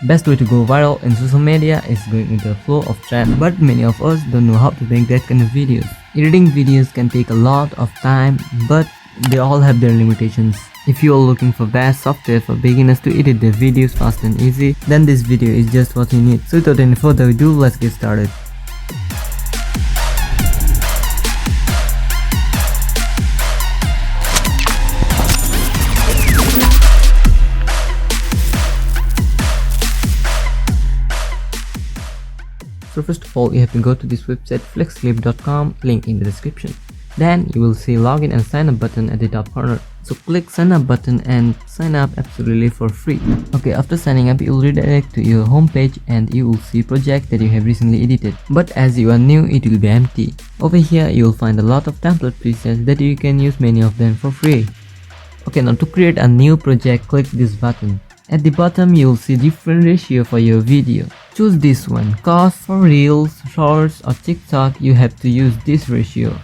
Best way to go viral in social media is going with the flow of trend, but many of us don't know how to make that kind of videos. Editing videos can take a lot of time, but they all have their limitations. If you are looking for best software for beginners to edit their videos fast and easy, then this video is just what you need. So without any further ado, let's get started. So first of all, you have to go to this website flexclip.com, link in the description. Then you will see login and sign up button at the top corner. So click sign up button and sign up absolutely for free. Okay, after signing up, you will redirect to your homepage and you will see project that you have recently edited. But as you are new, it will be empty. Over here, you will find a lot of template presets that you can use many of them for free. Okay, now to create a new project, click this button. At the bottom, you will see different ratio for your video. Choose this one, cause for Reels, Shorts or TikTok, you have to use this ratio,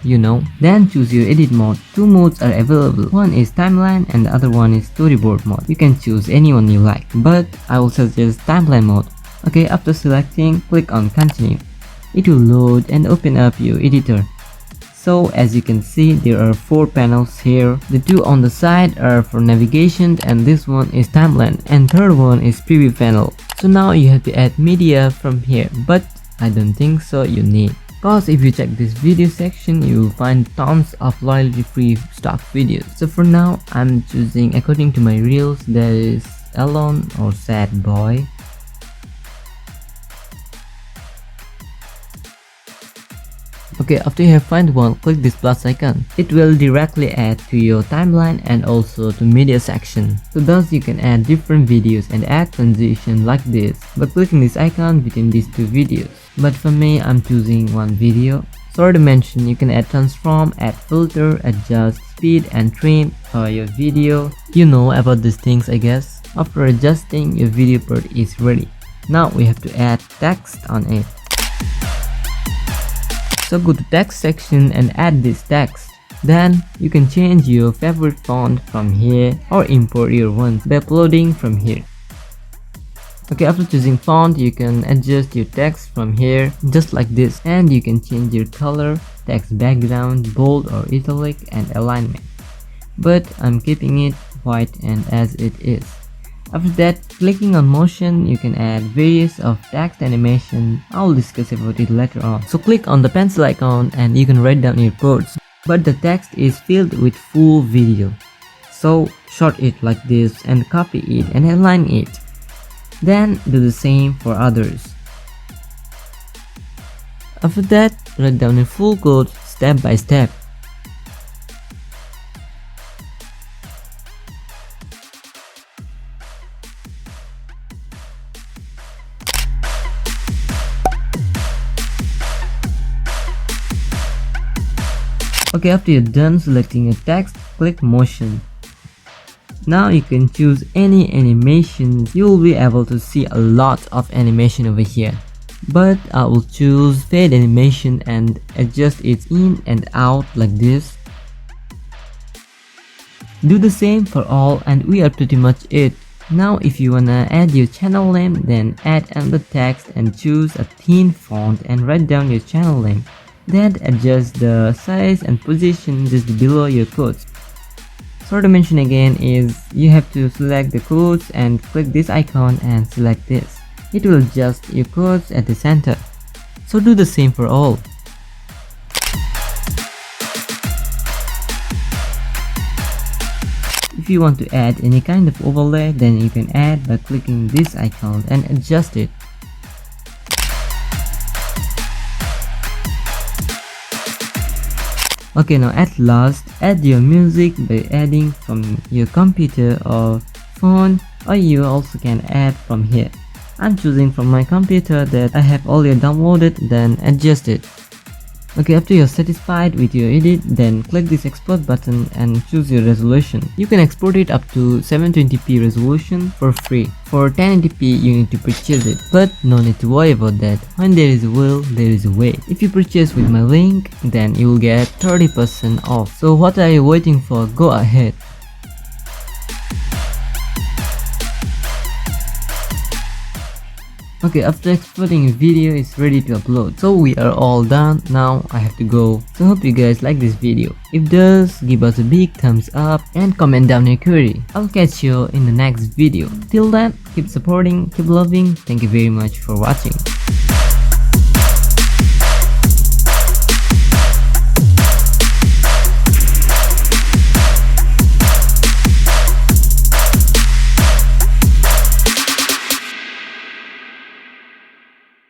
Then choose your edit mode. Two modes are available. One is timeline and the other one is storyboard mode. You can choose any one you like, but I will suggest timeline mode. Okay, after selecting, click on continue. It will load and open up your editor. So as you can see, there are 4 panels here. The 2 on the side are for navigation and this one is timeline and third one is preview panel. So now you have to add media from here, but I don't think so you need. Cause if you check this video section, you will find tons of royalty free stock videos. So for now, I'm choosing according to my reels, that is alone or sad boy. Okay, after you have found one, click this plus icon. It will directly add to your timeline and also to media section. So thus you can add different videos and add transition like this by clicking this icon between these 2 videos. But for me, I'm choosing one video. Sorry to mention, you can add transform, add filter, adjust speed and trim for your video. You know about these things, I guess. After adjusting, your video part is ready. Now we have to add text on it. So go to text section and add this text. Then you can change your favorite font from here or import your ones by uploading from here. Okay, after choosing font, you can adjust your text from here just like this, and you can change your color, text background, bold or italic and alignment. But I'm keeping it white and as it is. After that, clicking on motion, you can add various of text animation. I'll discuss about it later on. So click on the pencil icon and you can write down your codes. But the text is filled with full video. So short it like this and copy it and align it. Then do the same for others. After that, write down your full code step by step. Okay, after you're done selecting your text, click motion. Now you can choose any animation. You will be able to see a lot of animation over here. But I will choose fade animation and adjust it in and out like this. Do the same for all and we are pretty much it. Now if you wanna add your channel name, then add another text and choose a thin font and write down your channel name. Then adjust the size and position just below your quotes. So to mention again is you have to select the quotes and click this icon and select this. It will adjust your quotes at the center. So do the same for all. If you want to add any kind of overlay, then you can add by clicking this icon and adjust it. Okay, now at last, add your music by adding from your computer or phone, or you also can add from here. I'm choosing from my computer that I have already downloaded, then adjust it. Okay, after you're satisfied with your edit, then click this export button and choose your resolution. You can export it up to 720p resolution for free. For 1080p, you need to purchase it, but no need to worry about that. When there is a will, there is a way. If you purchase with my link, then you will get 30% off. So what are you waiting for? Go ahead. Okay, after exporting a video, it's ready to upload. So we are all done. Now I have to go. So hope you guys like this video. If does, give us a big thumbs up and comment down your query. I'll catch you in the next video. Till then, keep supporting, keep loving. Thank you very much for watching.